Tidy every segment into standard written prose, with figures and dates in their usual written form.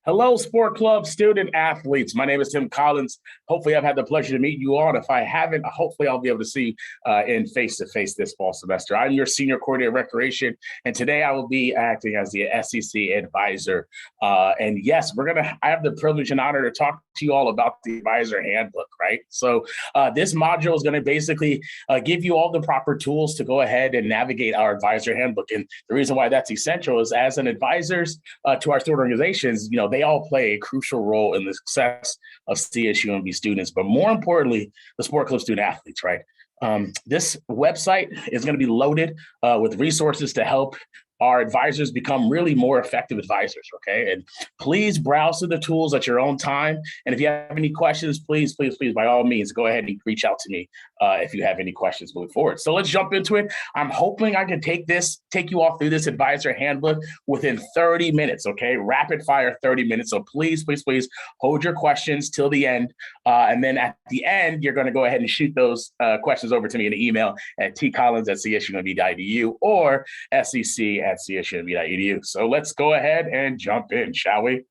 Hello, sport club student athletes. My name is Tim Collins. Hopefully, I've had the pleasure to meet you all. And if I haven't, hopefully, I'll be able to see you in face to face this fall semester. I'm your senior coordinator of recreation, and today I will be acting as the SEC advisor. And yes, I have the privilege and honor to talk to you all about the advisor handbook, right? So, this module is going to basically give you all the proper tools to go ahead and navigate our advisor handbook. And the reason why that's essential is as an advisors to our student organizations, they all play a crucial role in the success of CSUMB students, but more importantly, the sport club student athletes, right? This website is going to be loaded with resources to help our advisors become really more effective advisors, okay? And please browse through the tools at your own time. And if you have any questions, please, by all means, go ahead and reach out to me if you have any questions moving forward. So let's jump into it. I'm hoping I can take you all through this advisor handbook within 30 minutes, okay? Rapid fire 30 minutes. So please hold your questions till the end. And then at the end, you're going to go ahead and shoot those questions over to me in an email at tcollins@csumb.edu or sec@csumb.edu. So let's go ahead and jump in, shall we?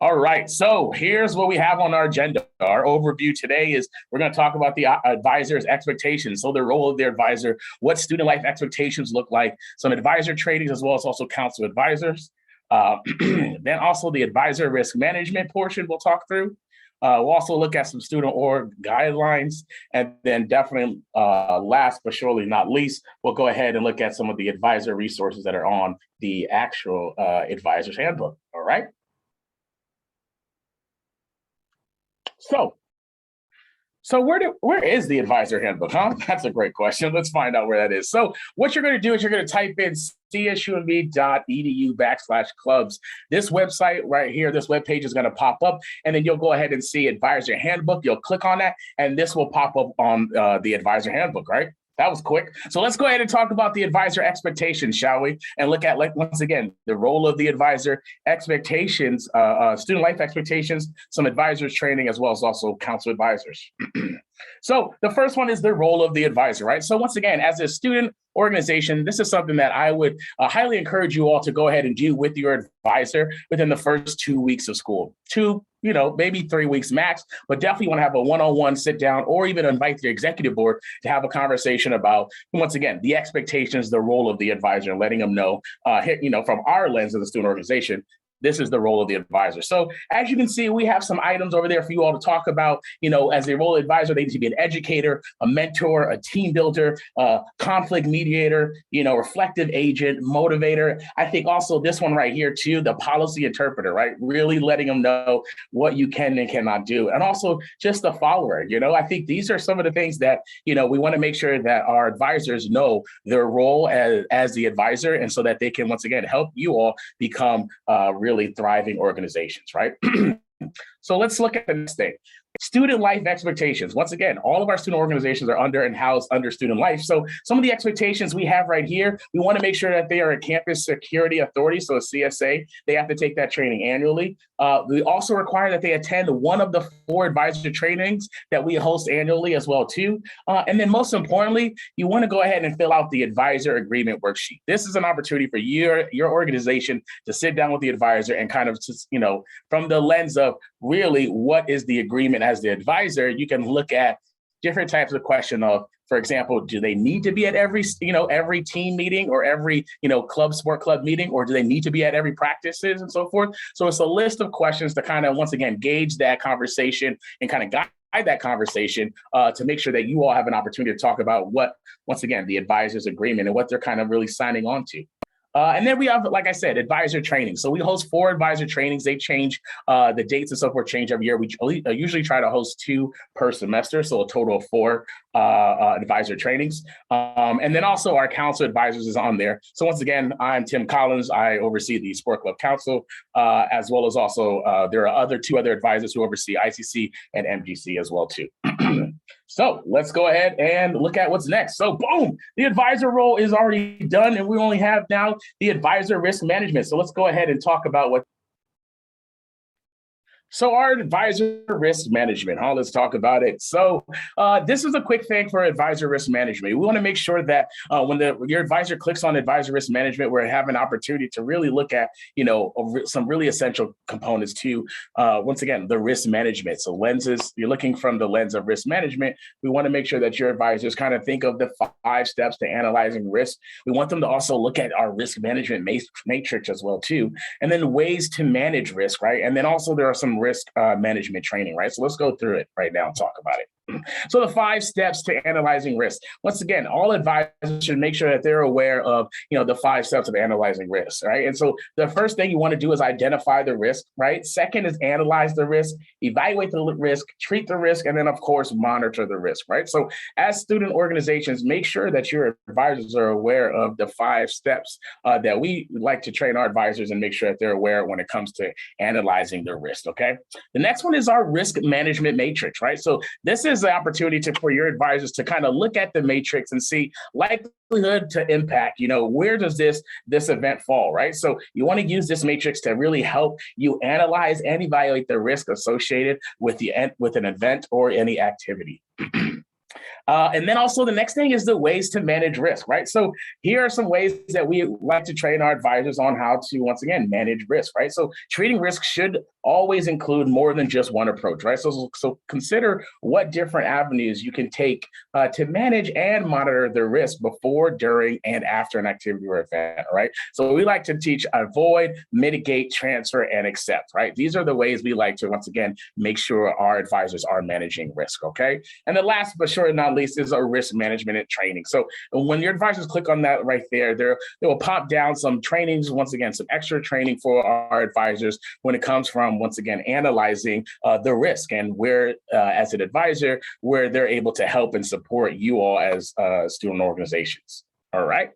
All right, so here's what we have on our agenda. Our overview today is we're going to talk about the advisor's expectations, so the role of the advisor, what student life expectations look like, some advisor trainings, as well as also council advisors. Then also the advisor risk management portion we'll talk through. We'll also look at some student org guidelines, and then definitely last but surely not least, we'll go ahead and look at some of the advisor resources that are on the actual advisor's handbook, all right? So where is the advisor handbook, huh? That's a great question. Let's find out where that is. So what you're going to do is you're going to type in csumb.edu/clubs. This website right here, this web page is going to pop up, and then you'll go ahead and see advisor handbook. You'll click on that, and this will pop up on the advisor handbook, right? That was quick. So let's go ahead and talk about the advisor expectations, shall we? And look at, once again, the role of the advisor, expectations, student life expectations, some advisors training, as well as also council advisors. So the first one is the role of the advisor, right? So once again, as a student organization, this is something that I would highly encourage you all to go ahead and do with your advisor within the first 2 weeks of school. Maybe 3 weeks max, but definitely want to have a one-on-one sit down or even invite the executive board to have a conversation about, once again, the expectations, the role of the advisor, and letting them know, from our lens of the student organization, this is the role of the advisor. So as you can see, we have some items over there for you all to talk about. As a role of advisor, they need to be an educator, a mentor, a team builder, conflict mediator, reflective agent, motivator. I think also this one right here too, the policy interpreter, right? Really letting them know what you can and cannot do. And also just the follower, I think these are some of the things that, we want to make sure that our advisors know their role as the advisor, and so that they can, once again, help you all become really thriving organizations, right? So let's look at the next thing. Student life expectations. Once again, all of our student organizations are under and housed under student life. So some of the expectations we have right here, we want to make sure that they are a campus security authority, so a CSA. They have to take that training annually. We also require that they attend one of the 4 advisor trainings that we host annually as well too. And then most importantly, you want to go ahead and fill out the advisor agreement worksheet. This is an opportunity for your organization to sit down with the advisor and kind of just, from the lens of really what is the agreement as the advisor, you can look at different types of question of, for example, do they need to be at every team meeting or every, sport club meeting, or do they need to be at every practices and so forth? So it's a list of questions to kind of, once again, gauge that conversation and kind of guide that conversation to make sure that you all have an opportunity to talk about what, once again, the advisor's agreement and what they're kind of really signing on to. And then we have, like I said, advisor training. So we host 4 advisor trainings. They change, the dates and so forth change every year. We usually try to host 2 per semester, so a total of 4 advisor trainings. And then also our council advisors is on there. So once again, I'm Tim Collins. I oversee the Sport Club Council, as well as also there are 2 other advisors who oversee ICC and MGC as well too. So let's go ahead and look at what's next. So boom, the advisor role is already done, and we only have now the advisor risk management. So let's go ahead and talk about what So our advisor risk management, let's talk about it. So this is a quick thing for advisor risk management. We want to make sure that when your advisor clicks on advisor risk management, we have an opportunity to really look at, some really essential components to, once again, the risk management. So lenses, you're looking from the lens of risk management. We want to make sure that your advisors kind of think of the 5 steps to analyzing risk. We want them to also look at our risk management matrix as well, too. And then ways to manage risk, right? And then also there are some risk management training, right? So let's go through it right now and talk about it. So the 5 steps to analyzing risk. Once again, all advisors should make sure that they're aware of, the 5 steps of analyzing risk, right? And so the first thing you want to do is identify the risk, right? Second is analyze the risk, evaluate the risk, treat the risk, and then of course, monitor the risk, right? So as student organizations, make sure that your advisors are aware of the 5 steps that we like to train our advisors and make sure that they're aware when it comes to analyzing the risk, okay? The next one is our risk management matrix, right? So this is the opportunity for your advisors to kind of look at the matrix and see likelihood to impact, where does this event fall, right? So you want to use this matrix to really help you analyze and evaluate the risk associated with an event or any activity. And then also the next thing is the ways to manage risk, right? So here are some ways that we like to train our advisors on how to, once again, manage risk, right? So treating risk should always include more than just one approach, right? So consider what different avenues you can take to manage and monitor the risk before, during, and after an activity or event, right? So we like to teach avoid, mitigate, transfer, and accept, right? These are the ways we like to, once again, make sure our advisors are managing risk, okay? And the last but sure not least is our risk management and training. So when your advisors click on that right there, they will pop down some trainings, once again, some extra training for our advisors when it comes from, once again, analyzing the risk and where, as an advisor, where they're able to help and support you all as student organizations. All right.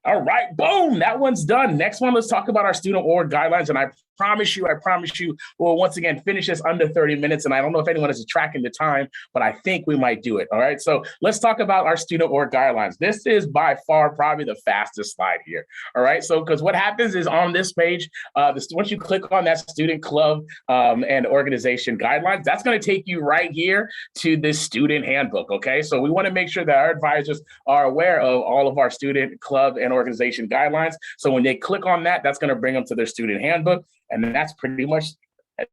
All right, boom, that one's done. Next one, let's talk about our student org guidelines. And I promise you, we'll once again finish this under 30 minutes. And I don't know if anyone is tracking the time, but I think we might do it. All right, so let's talk about our student org guidelines. This is by far probably the fastest slide here. All right, so because what happens is on this page, once you click on that student club and organization guidelines, that's going to take you right here to this student handbook. Okay, so we want to make sure that our advisors are aware of all of our student club and organization guidelines. So when they click on that, that's going to bring them to their student handbook. And then that's pretty much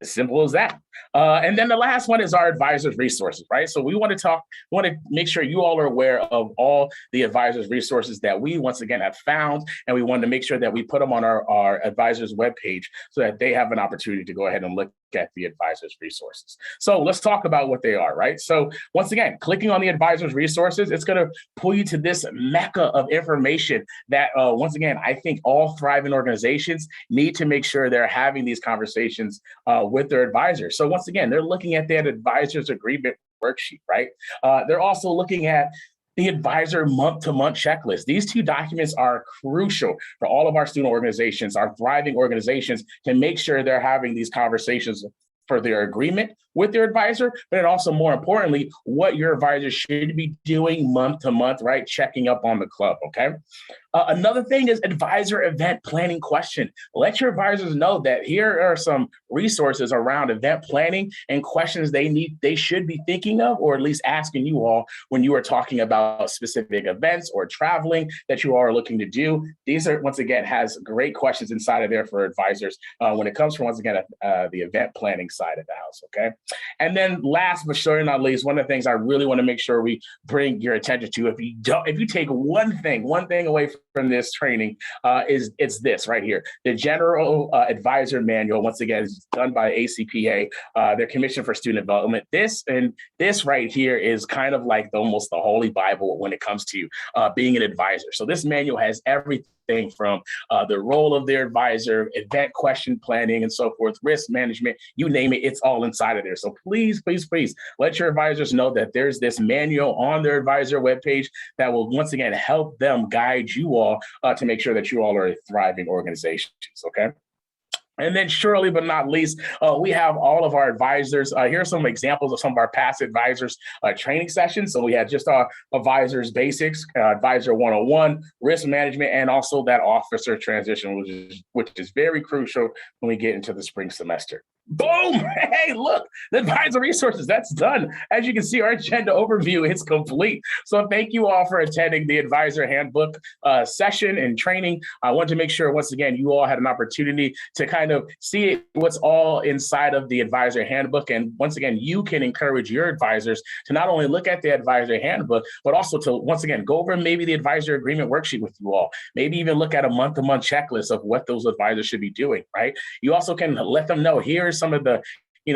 as simple as that. And then the last one is our advisors resources, right? So we want to make sure you all are aware of all the advisors resources that we once again have found. And we want to make sure that we put them on our advisors webpage so that they have an opportunity to go ahead and look at the advisors resources. So let's talk about what they are, right? So once again, clicking on the advisors resources, it's going to pull you to this mecca of information that once again, I think all thriving organizations need to make sure they're having these conversations with their advisors. So once again, they're looking at that advisors agreement worksheet, right? They're also looking at the advisor month-to-month checklist. These 2 documents are crucial for all of our student organizations, our thriving organizations, to make sure they're having these conversations for their agreement with their advisor, but also more importantly, what your advisor should be doing month to month, right? Checking up on the club, okay? Another thing is advisor event planning question. Let your advisors know that here are some resources around event planning and questions they should be thinking of, or at least asking you all when you are talking about specific events or traveling that you all are looking to do. These are, once again, has great questions inside of there for advisors when it comes from, once again, the event planning side of the house, okay? And then last but certainly not least, one of the things I really want to make sure we bring your attention to, if you take one thing away from this training, is it's this right here. The General Advisor Manual, once again, is done by ACPA, their Commission for Student Development. This right here is kind of like almost the Holy Bible when it comes to being an advisor. So this manual has everything from the role of their advisor, event question planning, and so forth, risk management, you name it, it's all inside of there. So please, please, please let your advisors know that there's this manual on their advisor webpage that will once again help them guide you all to make sure that you all are a thriving organizations, okay? And then surely but not least, we have all of our advisors. Here are some examples of some of our past advisors training sessions. So we had just our advisors basics, advisor 101, risk management, and also that officer transition, which is very crucial when we get into the spring semester. Boom! Hey, look, the advisor resources, that's done. As you can see, our agenda overview is complete. So thank you all for attending the advisor handbook session and training. I want to make sure, once again, you all had an opportunity to kind of see what's all inside of the advisor handbook. And once again, you can encourage your advisors to not only look at the advisor handbook, but also to, once again, go over maybe the advisor agreement worksheet with you all. Maybe even look at a month-to-month checklist of what those advisors should be doing, right? You also can let them know, here's some of the,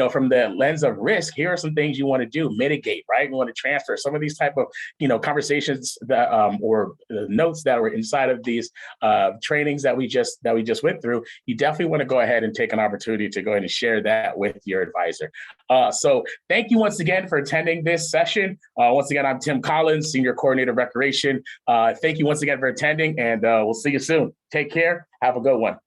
from the lens of risk, here are some things you want to do, mitigate, right? You want to transfer some of these type of, conversations that, or notes that were inside of these trainings that we just went through. You definitely want to go ahead and take an opportunity to go ahead and share that with your advisor. So thank you once again for attending this session. Once again, I'm Tim Collins, Senior Coordinator of Recreation. Thank you once again for attending, and we'll see you soon. Take care. Have a good one.